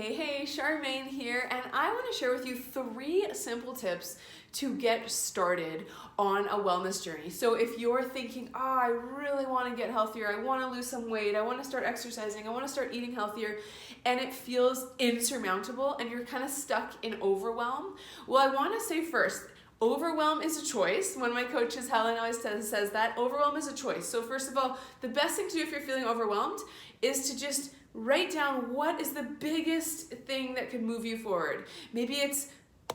Hey, Charmaine here, and I want to share with you 3 simple tips to get started on a wellness journey. So if you're thinking, I really want to get healthier, I want to lose some weight, I want to start exercising, I want to start eating healthier, and it feels insurmountable and you're kind of stuck in overwhelm, well, I want to say first, overwhelm is a choice. One of my coaches, Helen, always says that. Overwhelm is a choice. So first of all, the best thing to do if you're feeling overwhelmed is to just write down what is the biggest thing that could move you forward. Maybe it's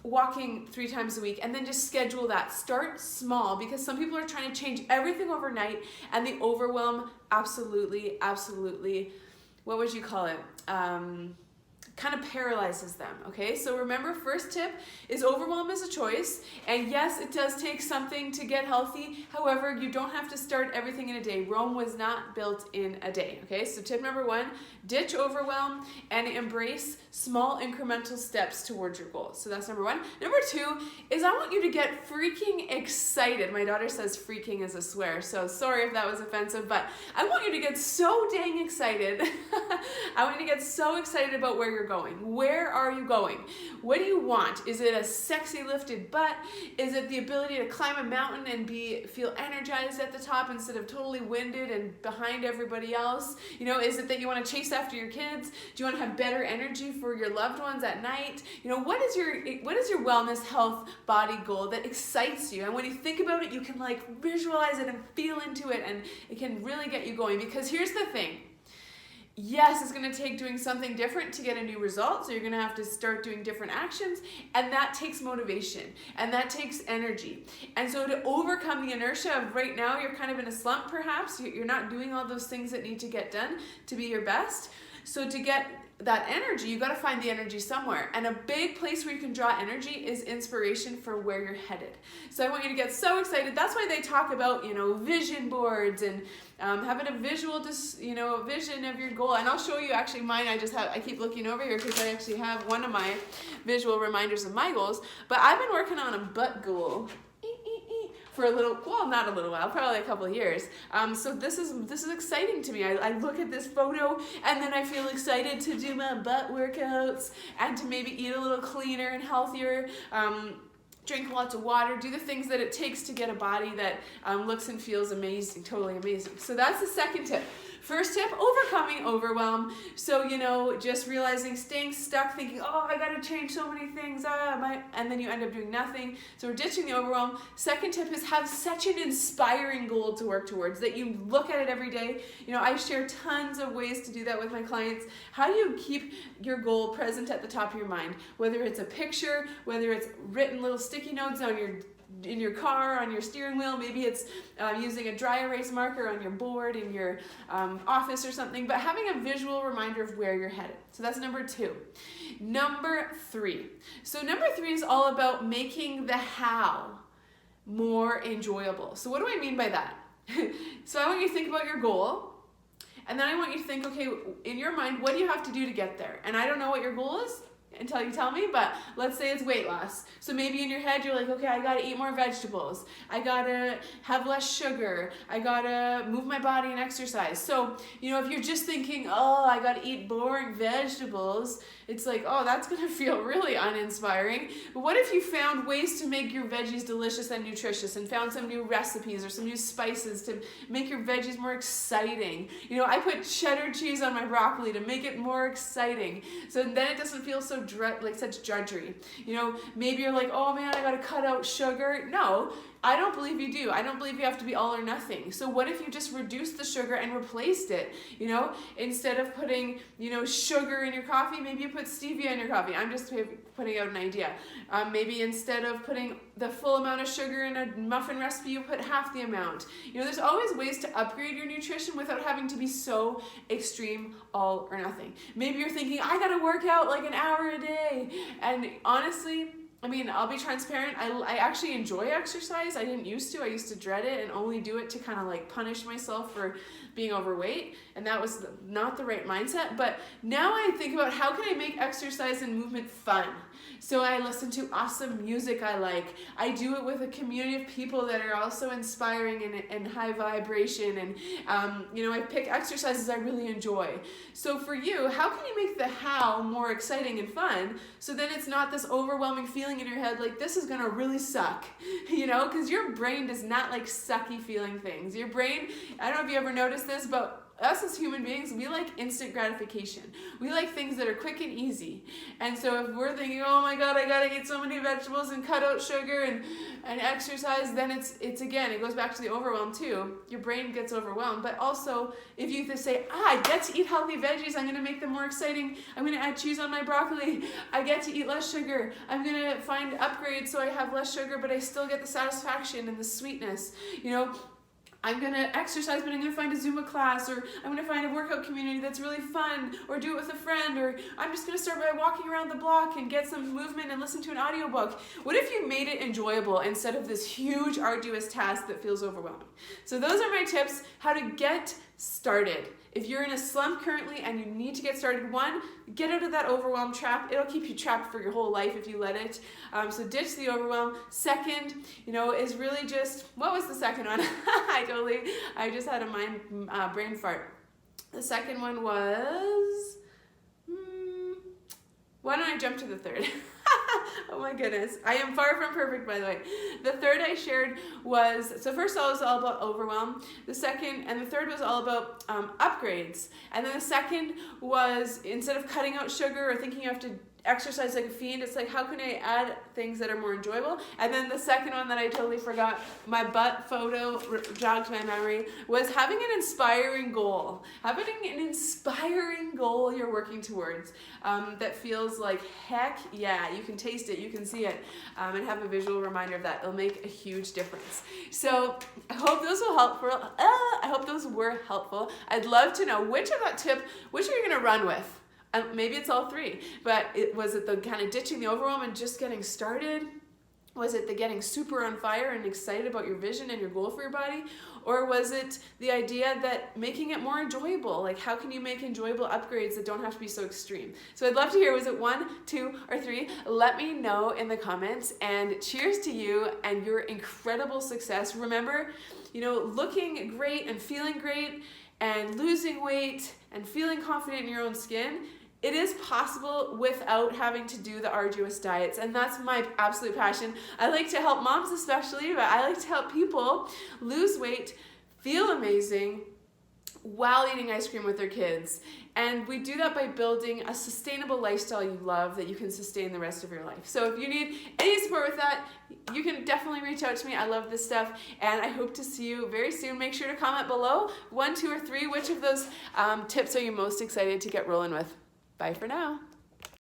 walking 3 times a week, and then just schedule that. Start small, because some people are trying to change everything overnight, and the overwhelm absolutely, what would you call it? Kind of paralyzes them, okay? So remember, first tip is overwhelm is a choice, and yes, it does take something to get healthy. However, you don't have to start everything in a day. Rome was not built in a day, okay? So tip number 1, ditch overwhelm and embrace small incremental steps towards your goals. So that's number 1. Number 2 is I want you to get freaking excited. My daughter says freaking is a swear, so sorry if that was offensive, but I want you to get so dang excited. I want you to get so excited about where you're going. Where are you going? What do you want? Is it a sexy lifted butt? Is it the ability to climb a mountain and feel energized at the top instead of totally winded and behind everybody else? You know, is it that you want to chase after your kids? Do you want to have better energy for your loved ones at night? You know, what is your wellness, health, body goal that excites you? And when you think about it, you can like visualize it and feel into it, and it can really get you going. Because here's the thing. Yes, it's going to take doing something different to get a new result, so you're going to have to start doing different actions, and that takes motivation, and that takes energy. And so to overcome the inertia of right now, you're kind of in a slump perhaps, you're not doing all those things that need to get done to be your best. So to get that energy, you got to find the energy somewhere. And a big place where you can draw energy is inspiration for where you're headed. So I want you to get so excited. That's why they talk about, vision boards and having a visual, a vision of your goal. And I'll show you actually mine. I keep looking over here because I actually have one of my visual reminders of my goals. But I've been working on a butt goal for not a little while, probably a couple of years. So this is exciting to me. I look at this photo and then I feel excited to do my butt workouts and to maybe eat a little cleaner and healthier, drink lots of water, do the things that it takes to get a body that looks and feels amazing, totally amazing. So that's the second tip. First tip, overcoming overwhelm. So, just realizing, staying stuck, thinking, I got to change so many things, and then you end up doing nothing. So we're ditching the overwhelm. Second tip is have such an inspiring goal to work towards that you look at it every day. I share tons of ways to do that with my clients. How do you keep your goal present at the top of your mind? Whether it's a picture, whether it's written little sticky notes in your car, on your steering wheel, maybe it's using a dry erase marker on your board in your office or something, but having a visual reminder of where you're headed. So that's number 2. Number 3. So number 3 is all about making the how more enjoyable. So what do I mean by that? So I want you to think about your goal, and then I want you to think, okay, in your mind, what do you have to do to get there? And I don't know what your goal is until you tell me, but let's say it's weight loss. So maybe in your head you're like, okay, I gotta eat more vegetables, I gotta have less sugar, I gotta move my body and exercise. So, if you're just thinking, I gotta eat boring vegetables, it's like, that's gonna feel really uninspiring. But what if you found ways to make your veggies delicious and nutritious, and found some new recipes or some new spices to make your veggies more exciting? I put cheddar cheese on my broccoli to make it more exciting, so then it doesn't feel so like such drudgery. Maybe you're like, oh man, I gotta cut out sugar. No, I don't believe you do. I don't believe you have to be all or nothing. So what if you just reduced the sugar and replaced it? Instead of putting, sugar in your coffee, maybe you put stevia in your coffee. I'm just putting out an idea. Maybe instead of putting the full amount of sugar in a muffin recipe, you put half the amount. There's always ways to upgrade your nutrition without having to be so extreme, all or nothing. Maybe you're thinking, I gotta work out like an hour a day. And honestly, I mean, I'll be transparent. I actually enjoy exercise. I didn't used to. I used to dread it and only do it to kind of like punish myself for being overweight. And that was not the right mindset. But now I think about how can I make exercise and movement fun? So I listen to awesome music I like. I do it with a community of people that are also inspiring and high vibration. And, I pick exercises I really enjoy. So for you, how can you make the how more exciting and fun so then it's not this overwhelming feeling in your head like this is gonna really suck, because your brain does not like sucky feeling things. Your brain, I don't know if you ever noticed this, but us as human beings, we like instant gratification. We like things that are quick and easy. And so if we're thinking, oh my God, I gotta eat so many vegetables and cut out sugar and exercise, then it's again, it goes back to the overwhelm too. Your brain gets overwhelmed. But also, if you just say, I get to eat healthy veggies, I'm gonna make them more exciting. I'm gonna add cheese on my broccoli. I get to eat less sugar. I'm gonna find upgrades so I have less sugar, but I still get the satisfaction and the sweetness, I'm going to exercise, but I'm going to find a Zumba class, or I'm going to find a workout community that's really fun, or do it with a friend, or I'm just going to start by walking around the block and get some movement and listen to an audiobook. What if you made it enjoyable instead of this huge, arduous task that feels overwhelming? So those are my tips, how to get started. If you're in a slump currently and you need to get started, one, get out of that overwhelm trap. It'll keep you trapped for your whole life if you let it. So ditch the overwhelm. Second, is really just, what was the second one? I just had a brain fart. The second one was, why don't I jump to the third? Oh my goodness. I am far from perfect, by the way. The third I shared was, so first of all, it was all about overwhelm. The third was all about upgrades. And then the second was, instead of cutting out sugar or thinking you have to exercise like a fiend, it's like, how can I add things that are more enjoyable? And then the second one that I totally forgot, my butt photo jogged my memory, was having an inspiring goal. Having an inspiring goal you're working towards that feels like, heck yeah, you can taste it, you can see it, and have a visual reminder of that. It'll make a huge difference. So I hope those will help. I hope those were helpful. I'd love to know which are you gonna run with? Maybe it's all three, but was it the kind of ditching the overwhelm and just getting started? Was it the getting super on fire and excited about your vision and your goal for your body? Or was it the idea that making it more enjoyable? Like, how can you make enjoyable upgrades that don't have to be so extreme? So I'd love to hear, was it 1, 2, or 3? Let me know in the comments, and cheers to you and your incredible success. Remember, looking great and feeling great and losing weight and feeling confident in your own skin, it is possible without having to do the arduous diets, and that's my absolute passion. I like to help moms especially, but I like to help people lose weight, feel amazing, while eating ice cream with their kids. And we do that by building a sustainable lifestyle you love that you can sustain the rest of your life. So if you need any support with that, you can definitely reach out to me. I love this stuff, and I hope to see you very soon. Make sure to comment below, 1, 2, or 3, which of those tips are you most excited to get rolling with? Bye for now.